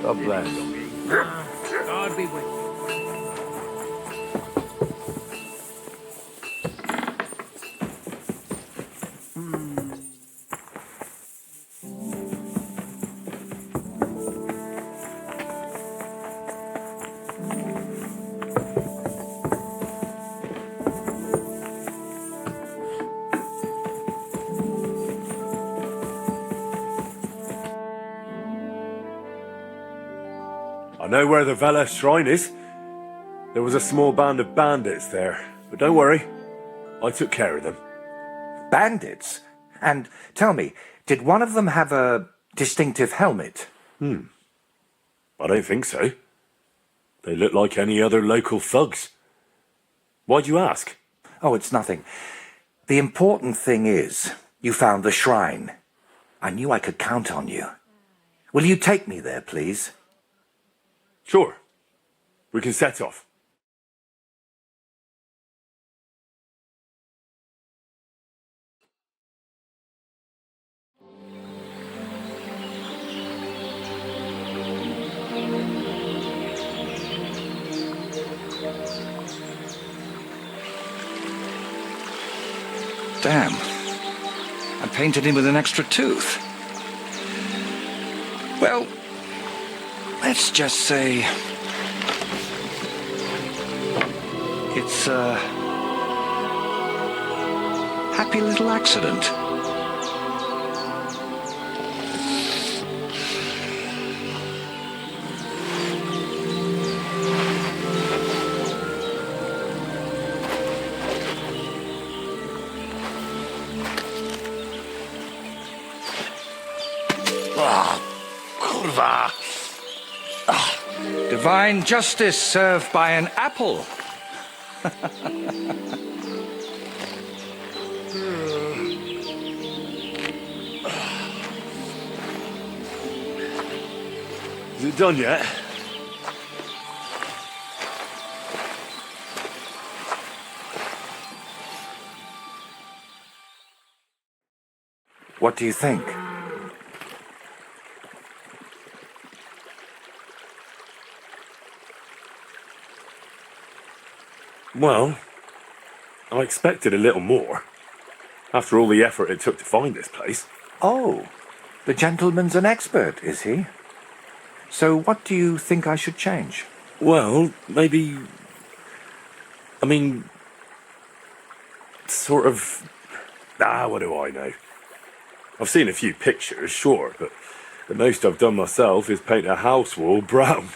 God bless. God be with you. I know where the Vela shrine is. There was a small band of bandits there, but don't worry, I took care of them. Bandits? And tell me, did one of them have a distinctive helmet? I don't think so. They look like any other local thugs. Why'd you ask? Oh, it's nothing. The important thing is, you found the shrine. I knew I could count on you. Will you take me there, please? Sure. We can set off. Damn. I painted him with an extra tooth. Well, let's just say it's a happy little accident. Kurwa! Divine justice served by an apple. Is it done yet? What do you think? Well, I expected a little more. After all the effort it took to find this place. Oh, the gentleman's an expert, is he? So what do you think I should change? Well, maybe... I mean... sort of... what do I know? I've seen a few pictures, sure, but the most I've done myself is paint a house wall brown.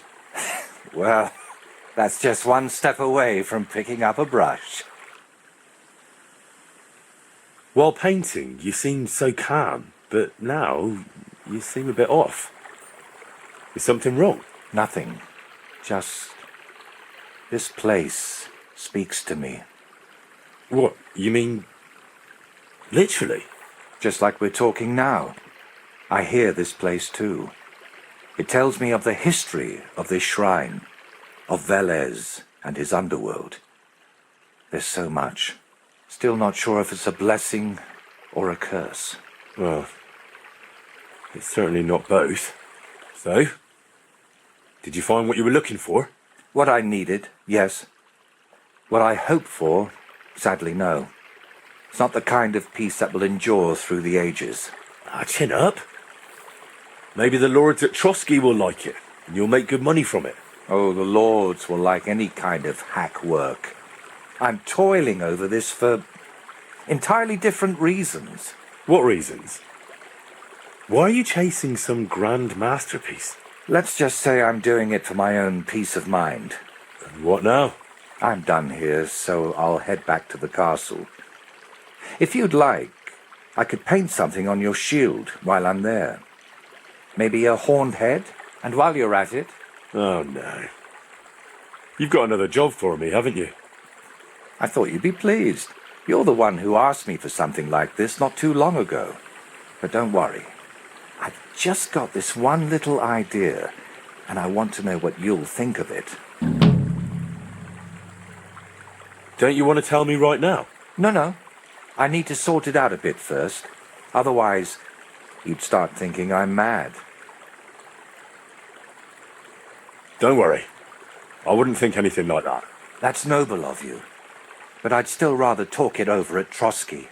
Well, that's just one step away from picking up a brush. While painting, you seemed so calm, but now you seem a bit off. Is something wrong? Nothing. Just... this place speaks to me. What, you mean... literally? Just like we're talking now. I hear this place too. It tells me of the history of this shrine, of Velez and his underworld. There's so much. Still not sure if it's a blessing or a curse. Well, it's certainly not both. So, did you find what you were looking for? What I needed, yes. What I hoped for, sadly, no. It's not the kind of peace that will endure through the ages. Chin up. Maybe the lords at Trotsky will like it, and you'll make good money from it. Oh, the lords will like any kind of hack work. I'm toiling over this for entirely different reasons. What reasons? Why are you chasing some grand masterpiece? Let's just say I'm doing it for my own peace of mind. And what now? I'm done here, so I'll head back to the castle. If you'd like, I could paint something on your shield while I'm there. Maybe a horned head? And while you're at it... Oh, no. You've got another job for me, haven't you? I thought you'd be pleased. You're the one who asked me for something like this not too long ago. But don't worry. I've just got this one little idea, and I want to know what you'll think of it. Don't you want to tell me right now? No. I need to sort it out a bit first. Otherwise, you'd start thinking I'm mad. Don't worry. I wouldn't think anything like that. That's noble of you. But I'd still rather talk it over at Trotsky.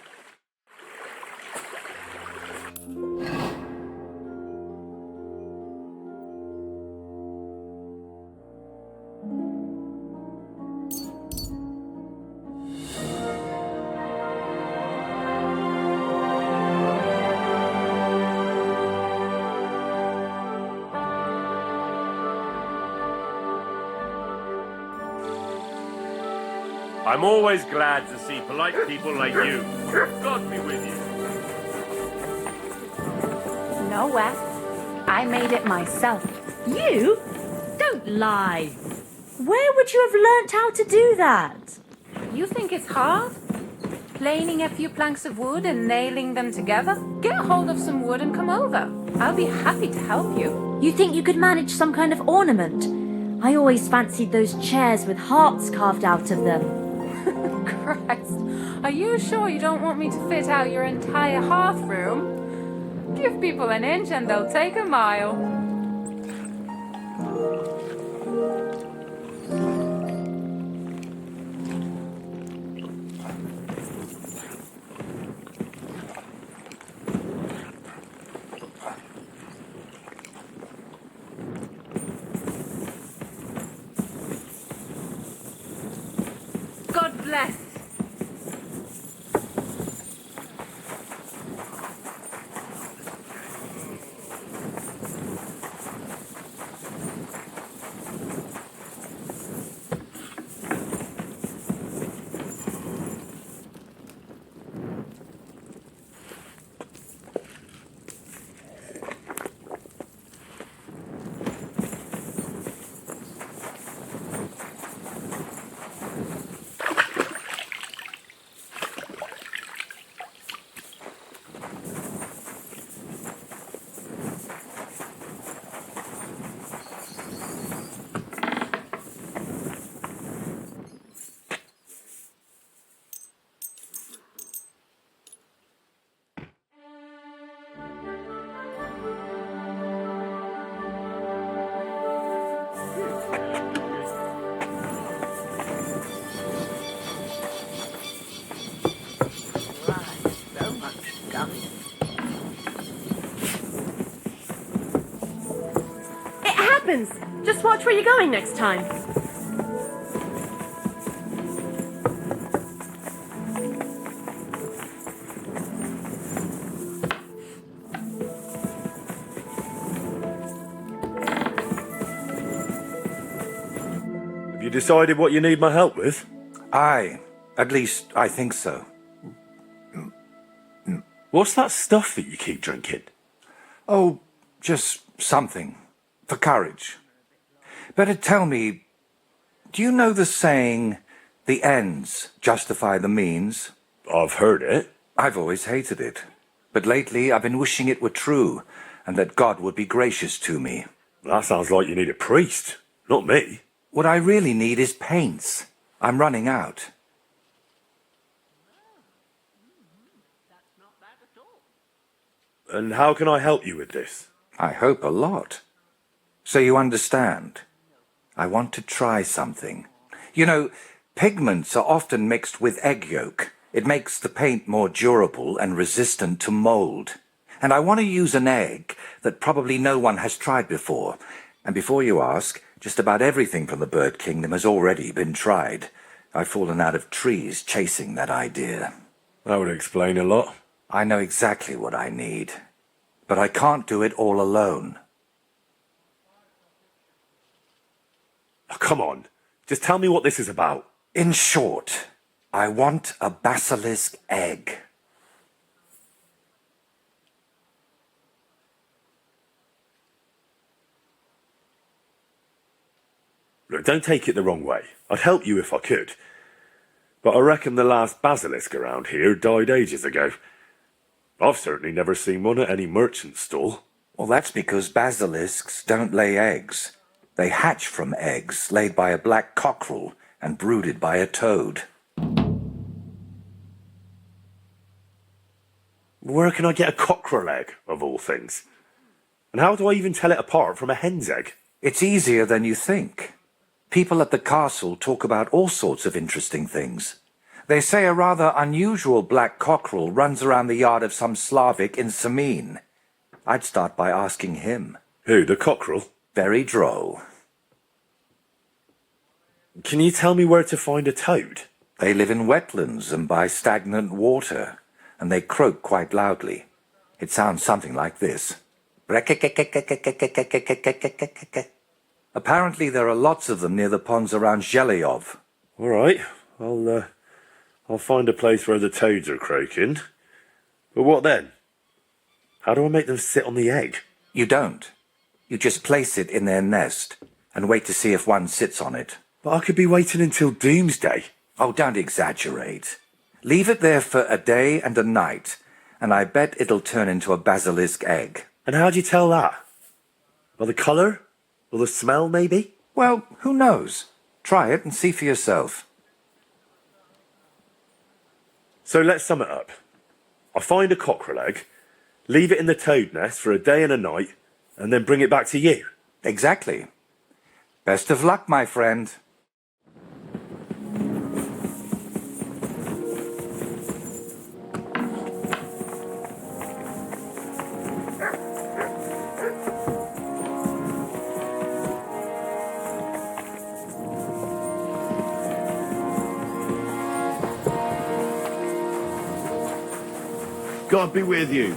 I'm always glad to see polite people like you. God be with you. No, Wes. I made it myself. You? Don't lie. Where would you have learnt how to do that? You think it's hard? Planing a few planks of wood and nailing them together? Get a hold of some wood and come over. I'll be happy to help you. You think you could manage some kind of ornament? I always fancied those chairs with hearts carved out of them. Christ, are you sure you don't want me to fit out your entire hearth room? Give people an inch and they'll take a mile. God bless. Just watch where you're going next time. Have you decided what you need my help with? Aye, at least I think so. What's that stuff that you keep drinking? Oh, just something. For courage. Better tell me, do you know the saying, the ends justify the means? I've heard it. I've always hated it. But lately I've been wishing it were true, and that God would be gracious to me. That sounds like you need a priest, not me. What I really need is paints. I'm running out. And how can I help you with this? I hope a lot. So you understand. I want to try something. You know, pigments are often mixed with egg yolk. It makes the paint more durable and resistant to mold. And I want to use an egg that probably no one has tried before. And before you ask, just about everything from the bird kingdom has already been tried. I've fallen out of trees chasing that idea. That would explain a lot. I know exactly what I need. But I can't do it all alone. Oh, come on, just tell me what this is about. In short, I want a basilisk egg. Look, don't take it the wrong way. I'd help you if I could. But I reckon the last basilisk around here died ages ago. I've certainly never seen one at any merchant stall. Well, that's because basilisks don't lay eggs. They hatch from eggs laid by a black cockerel and brooded by a toad. Where can I get a cockerel egg, of all things? And how do I even tell it apart from a hen's egg? It's easier than you think. People at the castle talk about all sorts of interesting things. They say a rather unusual black cockerel runs around the yard of some Slavic in Samin. I'd start by asking him. Who, the cockerel? Very droll. Can you tell me where to find a toad? They live in wetlands and by stagnant water, and they croak quite loudly. It sounds something like this. Apparently there are lots of them near the ponds around Zhelyov. All right, I'll find a place where the toads are croaking. But what then? How do I make them sit on the egg? You don't. You just place it in their nest and wait to see if one sits on it. But I could be waiting until doomsday. Oh, don't exaggerate. Leave it there for a day and a night, and I bet it'll turn into a basilisk egg. And how do you tell that? By the colour? Or the smell, maybe? Well, who knows? Try it and see for yourself. So let's sum it up. I find a cockerel egg, leave it in the toad nest for a day and a night, and then bring it back to you. Exactly. Best of luck, my friend. God be with you.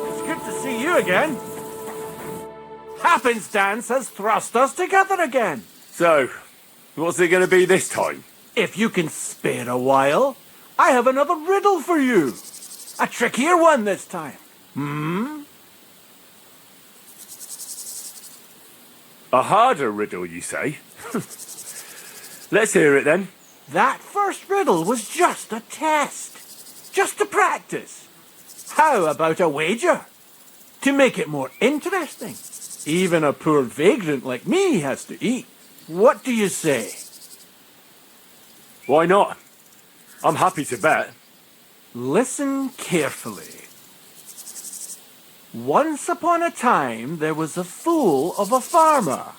It's good to see you again. Happenstance has thrust us together again. So, what's it going to be this time? If you can spare a while, I have another riddle for you. A trickier one this time. A harder riddle, you say? Let's hear it then. That first riddle was just a test. Just to practice. How about a wager? To make it more interesting. Even a poor vagrant like me has to eat. What do you say? Why not? I'm happy to bet. Listen carefully. Once upon a time there was a fool of a farmer.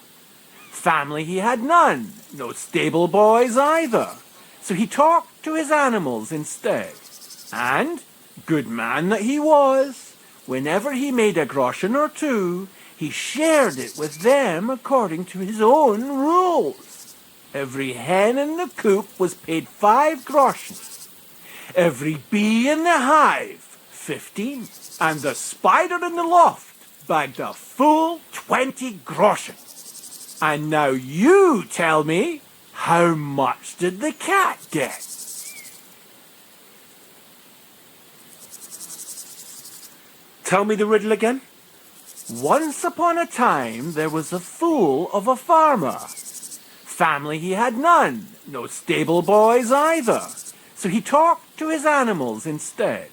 Family he had none, no stable boys either. So he talked to his animals instead. And, good man that he was, whenever he made a groschen or two, he shared it with them according to his own rules. Every hen in the coop was paid 5 groschen. Every bee in the hive, 15. And the spider in the loft bagged a full 20 groschen. And now you tell me, how much did the cat get? Tell me the riddle again. Once upon a time there was a fool of a farmer. Family he had none, no stable boys either. So he talked to his animals instead.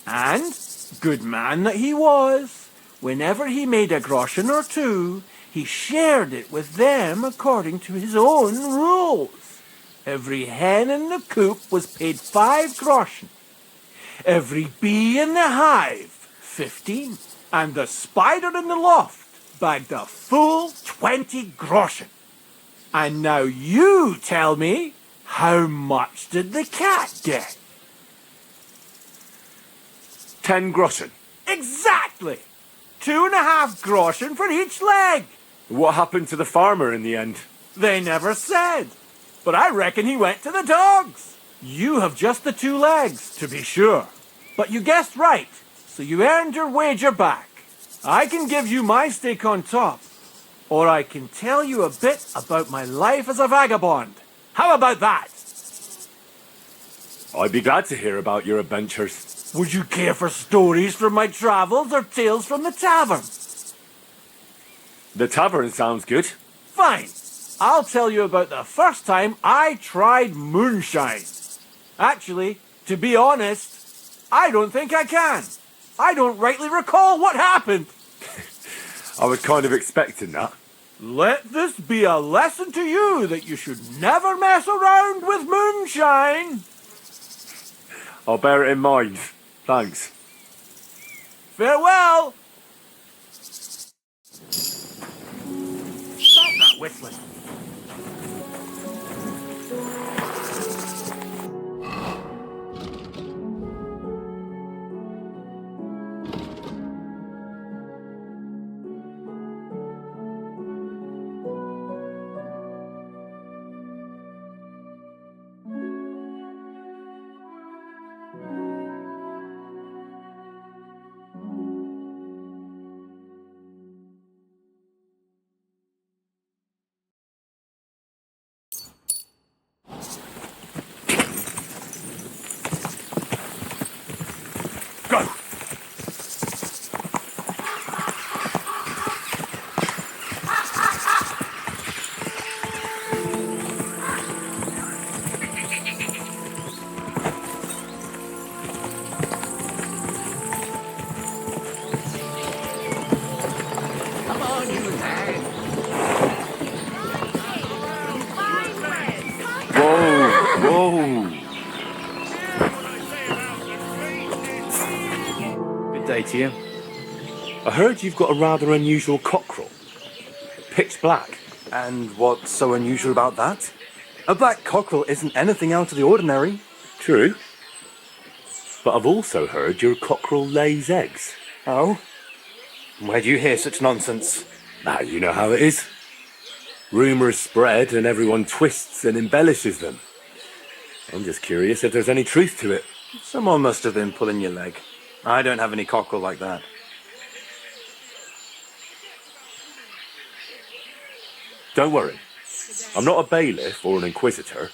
And, good man that he was, whenever he made a groschen or two, he shared it with them according to his own rules. Every hen in the coop was paid 5 groschen. Every bee in the hive, 15. And the spider in the loft bagged a full 20 groschen. And now you tell me, how much did the cat get? 10 groschen. Exactly! 2.5 groschen for each leg. What happened to the farmer in the end? They never said. But I reckon he went to the dogs. You have just the 2 legs, to be sure. But you guessed right, so you earned your wager back. I can give you my stake on top, or I can tell you a bit about my life as a vagabond. How about that? I'd be glad to hear about your adventures. Would you care for stories from my travels or tales from the tavern? The tavern sounds good. Fine. I'll tell you about the first time I tried moonshine. Actually, to be honest, I don't think I can. I don't rightly recall what happened. I was kind of expecting that. Let this be a lesson to you that you should never mess around with moonshine. I'll bear it in mind. Thanks. Farewell. Stop that whistling. Go! Come on, you lad. Whoa! Good day to you. I heard you've got a rather unusual cockerel. Pitch black. And what's so unusual about that? A black cockerel isn't anything out of the ordinary. True. But I've also heard your cockerel lays eggs. Oh? Where do you hear such nonsense? Now you know how it is. Rumours spread and everyone twists and embellishes them. I'm just curious if there's any truth to it. Someone must have been pulling your leg. I don't have any cockerel like that. Don't worry. I'm not a bailiff or an inquisitor.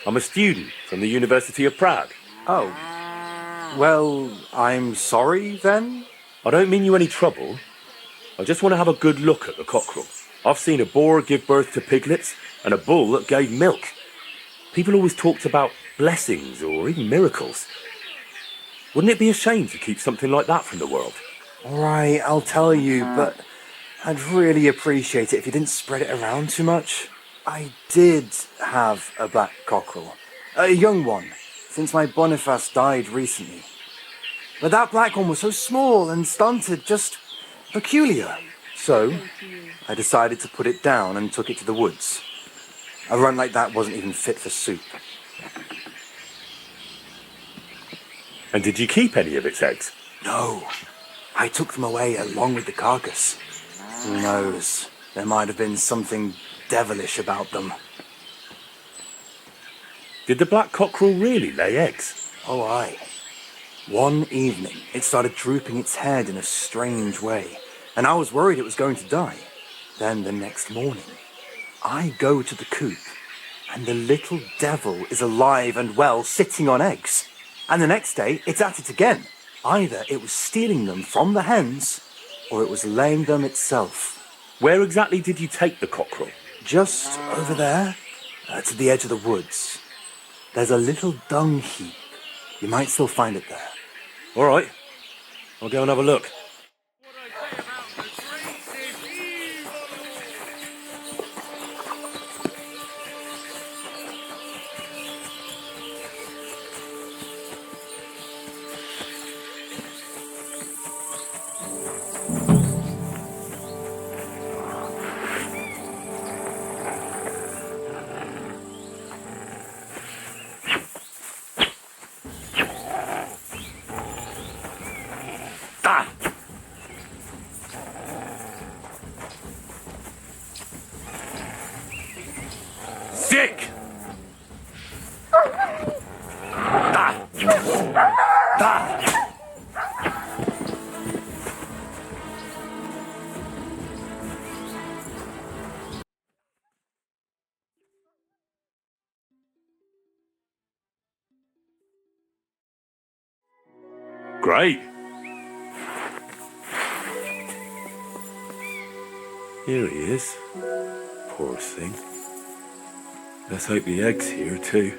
I'm a student from the University of Prague. Oh. Well, I'm sorry then? I don't mean you any trouble. I just want to have a good look at the cockerel. I've seen a boar give birth to piglets and a bull that gave milk. People always talked about blessings or even miracles. Wouldn't it be a shame to keep something like that from the world? All right, I'll tell you, but I'd really appreciate it if you didn't spread it around too much. I did have a black cockerel. A young one, since my Boniface died recently. But that black one was so small and stunted, just peculiar. So, I decided to put it down and took it to the woods. A run like that wasn't even fit for soup. And did you keep any of its eggs? No, I took them away along with the carcass. Who knows? There might have been something devilish about them. Did the black cockerel really lay eggs? Oh, aye. One evening, it started drooping its head in a strange way, and I was worried it was going to die. Then the next morning, I go to the coop, and the little devil is alive and well, sitting on eggs. And the next day, it's at it again. Either it was stealing them from the hens, or it was laying them itself. Where exactly did you take the cockerel? Just over there, to the edge of the woods. There's a little dung heap. You might still find it there. All right. I'll go and have a look. Sick! Great. Here he is. Poor thing. Let's hope the egg's here too.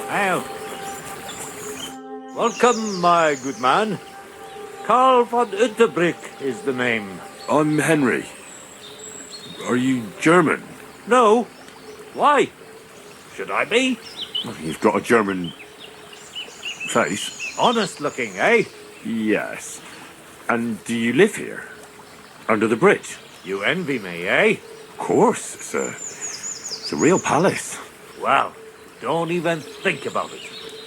Well, welcome, my good man. Karl von Unterbrick is the name. I'm Henry. Are you German? No. Why? Should I be? You've got a German face. Honest looking, eh? Yes. And do you live here? Under the bridge? You envy me, eh? Of course. It's a real palace. Well, don't even think about it.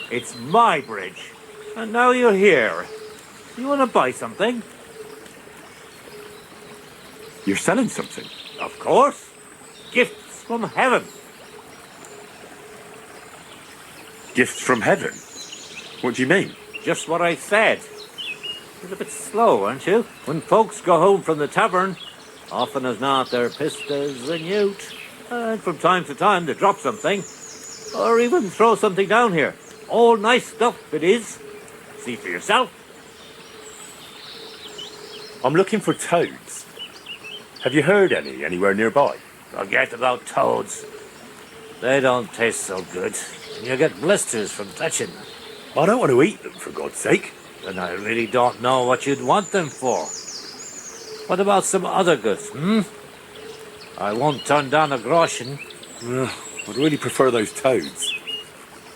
It's my bridge. And now you're here. You want to buy something? You're selling something? Of course. Gifts from heaven. Gifts from heaven? What do you mean? Just what I said. You're a bit slow, aren't you? When folks go home from the tavern, often as not they're pissed as a newt. And from time to time they drop something. Or even throw something down here. All nice stuff it is. See for yourself. I'm looking for toads. Have you heard any anywhere nearby? Forget about toads. They don't taste so good. And you get blisters from touching them. I don't want to eat them, for God's sake. And I really don't know what you'd want them for. What about some other goods, I won't turn down a groschen. I'd really prefer those toads.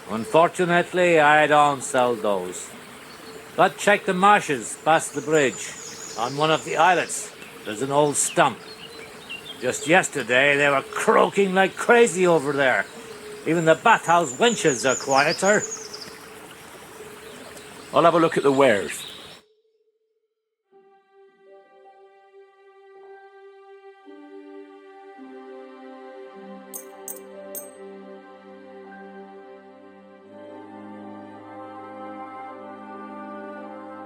Unfortunately, I don't sell those. But check the marshes past the bridge. On one of the islets, there's an old stump. Just yesterday, they were croaking like crazy over there. Even the bathhouse wenches are quieter. I'll have a look at the wares.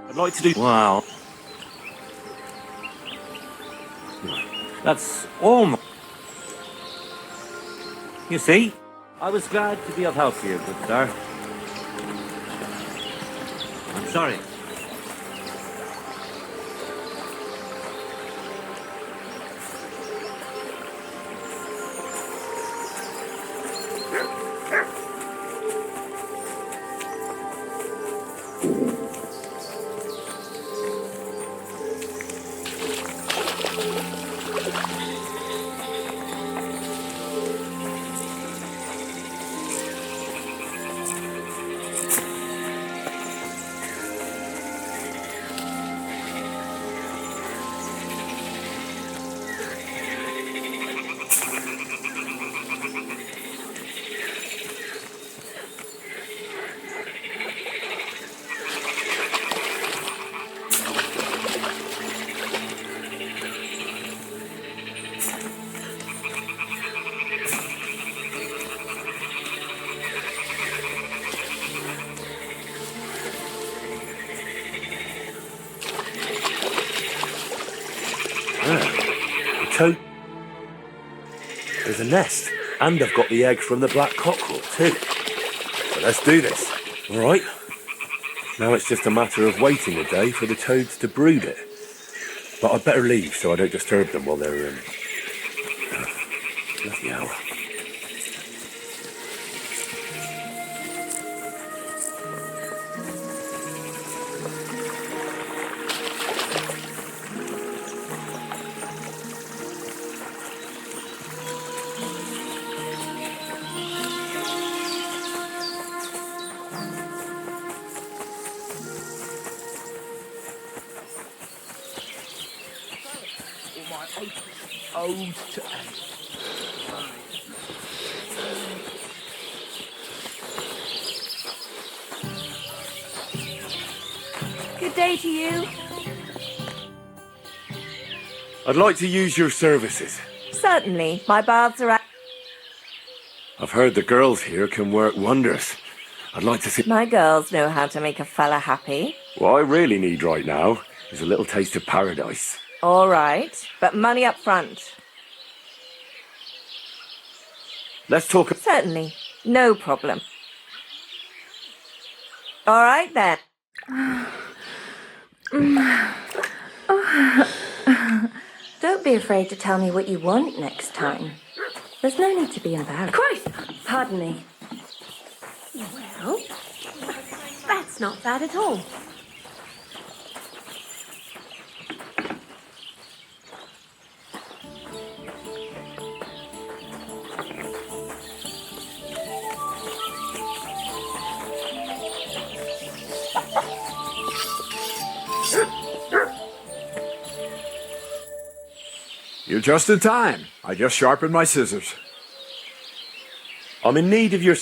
I'd like to do... Wow. That's almost... You see, I was glad to be of help to you, good sir. I'm sorry. Toad. There's a nest. And I've got the egg from the black cockerel too. So let's do this. All right? Now it's just a matter of waiting a day for the toads to brood it. But I'd better leave so I don't disturb them while they're in. Bloody hell. Good day to you. I'd like to use your services. Certainly. My baths are... I've heard the girls here can work wonders. I'd like to see... My girls know how to make a fella happy. What I really need right now is a little taste of paradise. All right, but money up front. Let's talk... Certainly. No problem. All right, then. Don't be afraid to tell me what you want next time. There's no need to be embarrassed. Christ! Pardon me. Well, that's not bad at all. You're just in time. I just sharpened my scissors. I'm in need of your...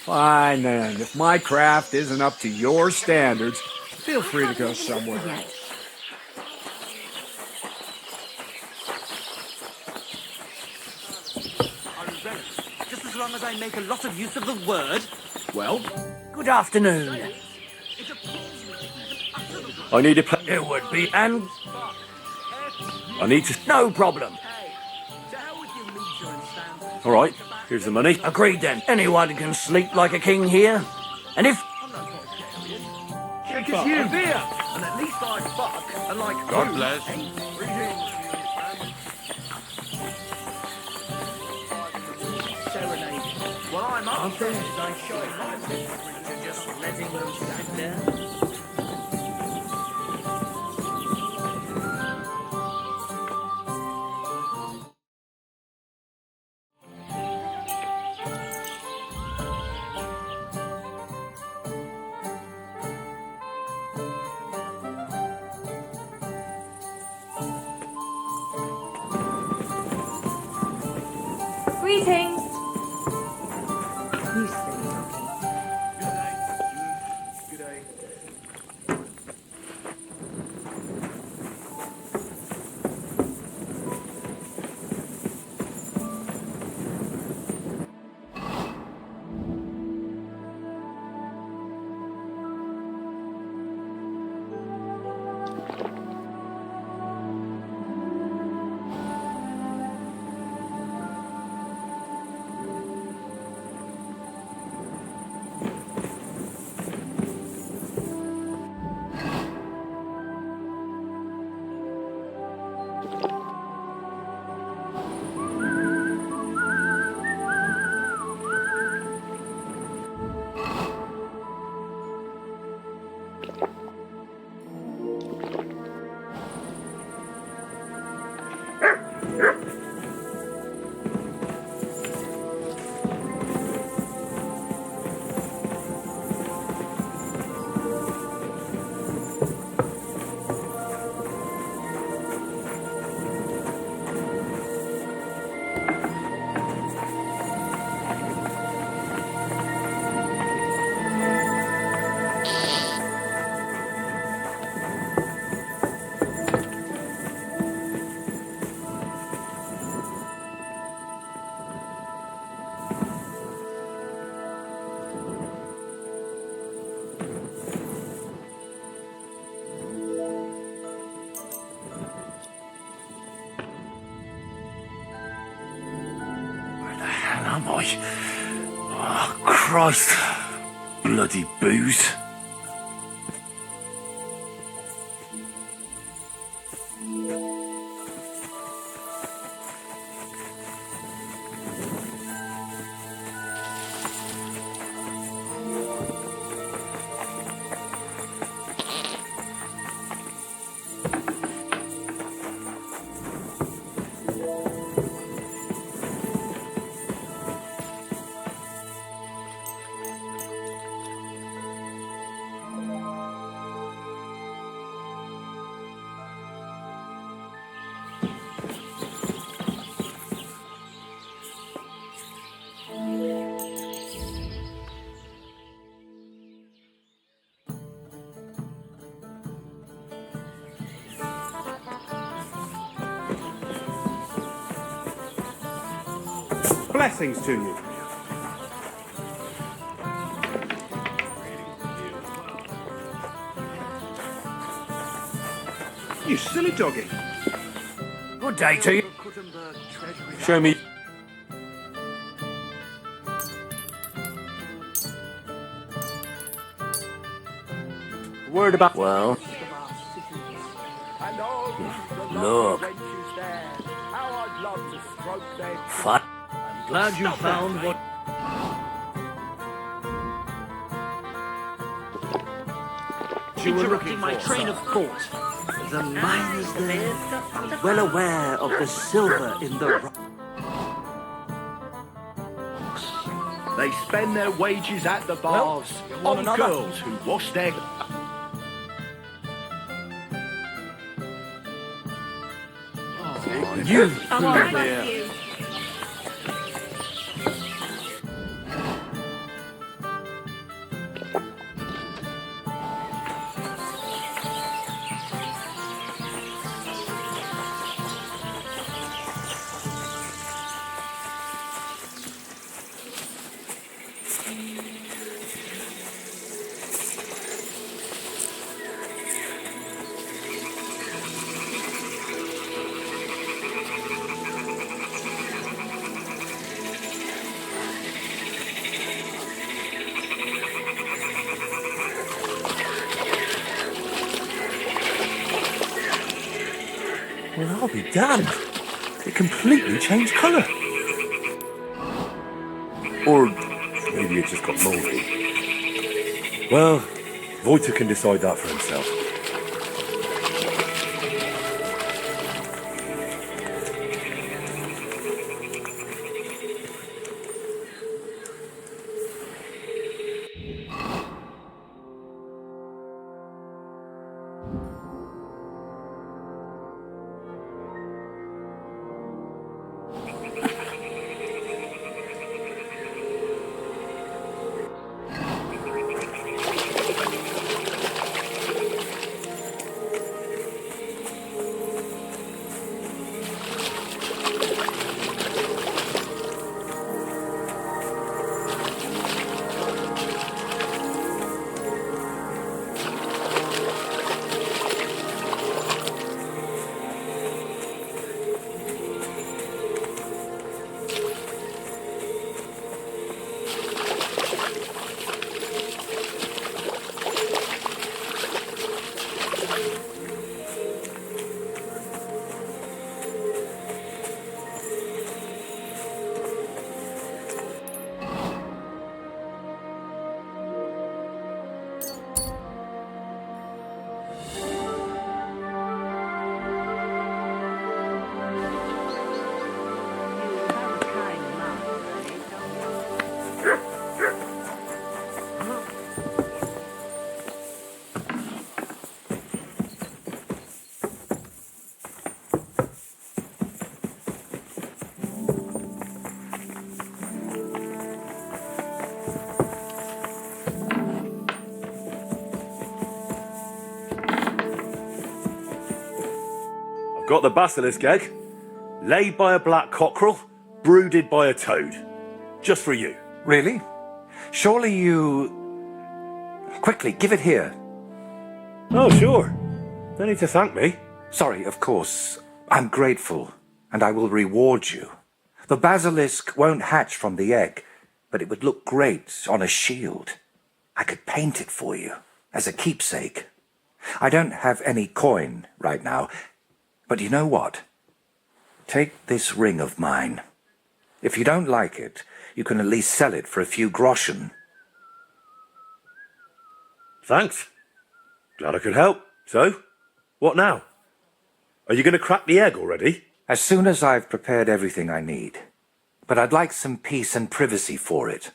Fine then. If my craft isn't up to your standards, feel free to go somewhere else. Just as long as I make a lot of use of the word. Well, good afternoon. I need a... It would be, and I need to... no problem. All right, here's the money. Agreed then. Anyone can sleep like a king here. And if... Check it's you. Beer, and at least I fuck, and like... God bless. Well, I'm up there. I show it my to just letting them sit there. Greetings. You silly monkey. Am I? Oh, Christ. Bloody booze. Blessings to you. You silly doggy. Good day to you. Show me. Word about. Well. Look. Fun. I'm glad you found what. Interrupting my train of thought. The mine is there, well aware of the silver in the rocks. They spend their wages at the bars on girls who wash their... You. I'm all right with you. Well, I'll be damned. It completely changed colour. Or maybe it just got mouldy. Well, Vojte can decide that for himself. Got the basilisk egg, laid by a black cockerel, brooded by a toad. Just for you. Really? Surely you... Quickly, give it here. Oh, sure. Don't need to thank me. Sorry, of course. I'm grateful, and I will reward you. The basilisk won't hatch from the egg, but it would look great on a shield. I could paint it for you, as a keepsake. I don't have any coin right now, but you know what? Take this ring of mine. If you don't like it, you can at least sell it for a few groschen. Thanks. Glad I could help. So, what now? Are you going to crack the egg already? As soon as I've prepared everything I need. But I'd like some peace and privacy for it,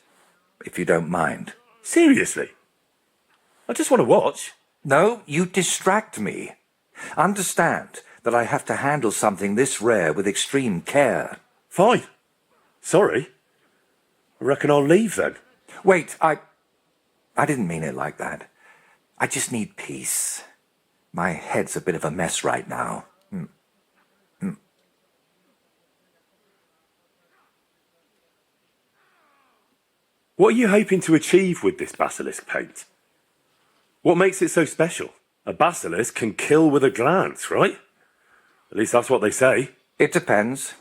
if you don't mind. Seriously? I just want to watch. No, you distract me. Understand that I have to handle something this rare with extreme care. Fine. Sorry. I reckon I'll leave then. Wait, I didn't mean it like that. I just need peace. My head's a bit of a mess right now. What are you hoping to achieve with this basilisk paint? What makes it so special? A basilisk can kill with a glance, right? At least that's what they say. It depends.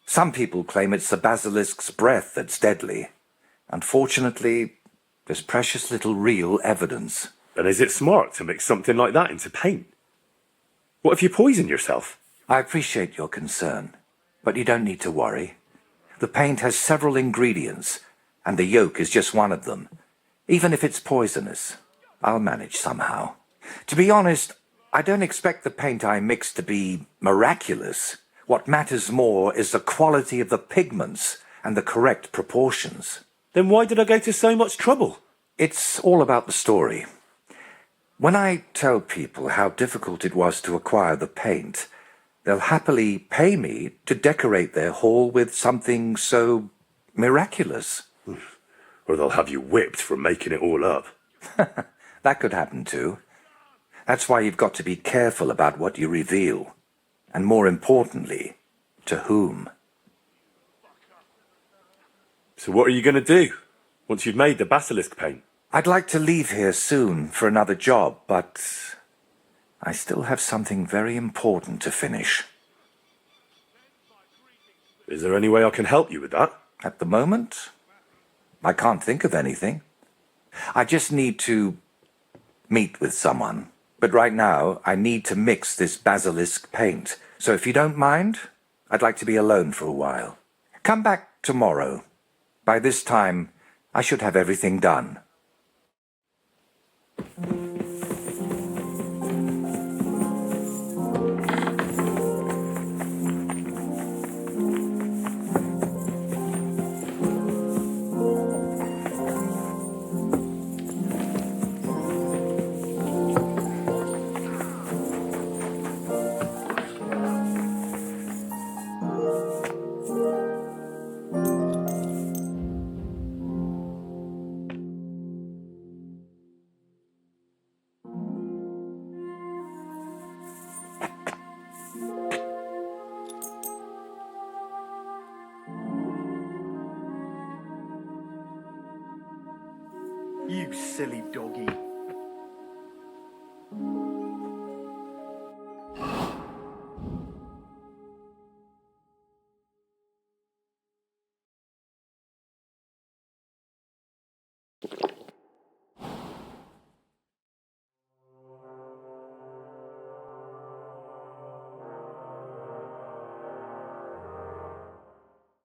Some people claim it's the basilisk's breath that's deadly. Unfortunately, there's precious little real evidence. Then is it smart to mix something like that into paint? What if you poison yourself? I appreciate your concern, but you don't need to worry. The paint has several ingredients, and the yolk is just one of them. Even if it's poisonous, I'll manage somehow. To be honest, I don't expect the paint I mix to be miraculous. What matters more is the quality of the pigments and the correct proportions. Then why did I go to so much trouble? It's all about the story. When I tell people how difficult it was to acquire the paint, they'll happily pay me to decorate their hall with something so miraculous. Or they'll have you whipped for making it all up. That could happen too. That's why you've got to be careful about what you reveal. And more importantly, to whom. So what are you going to do once you've made the basilisk paint? I'd like to leave here soon for another job, but I still have something very important to finish. Is there any way I can help you with that? At the moment, I can't think of anything. I just need to meet with someone. But right now, I need to mix this basilisk paint. So if you don't mind, I'd like to be alone for a while. Come back tomorrow. By this time, I should have everything done. You silly doggy.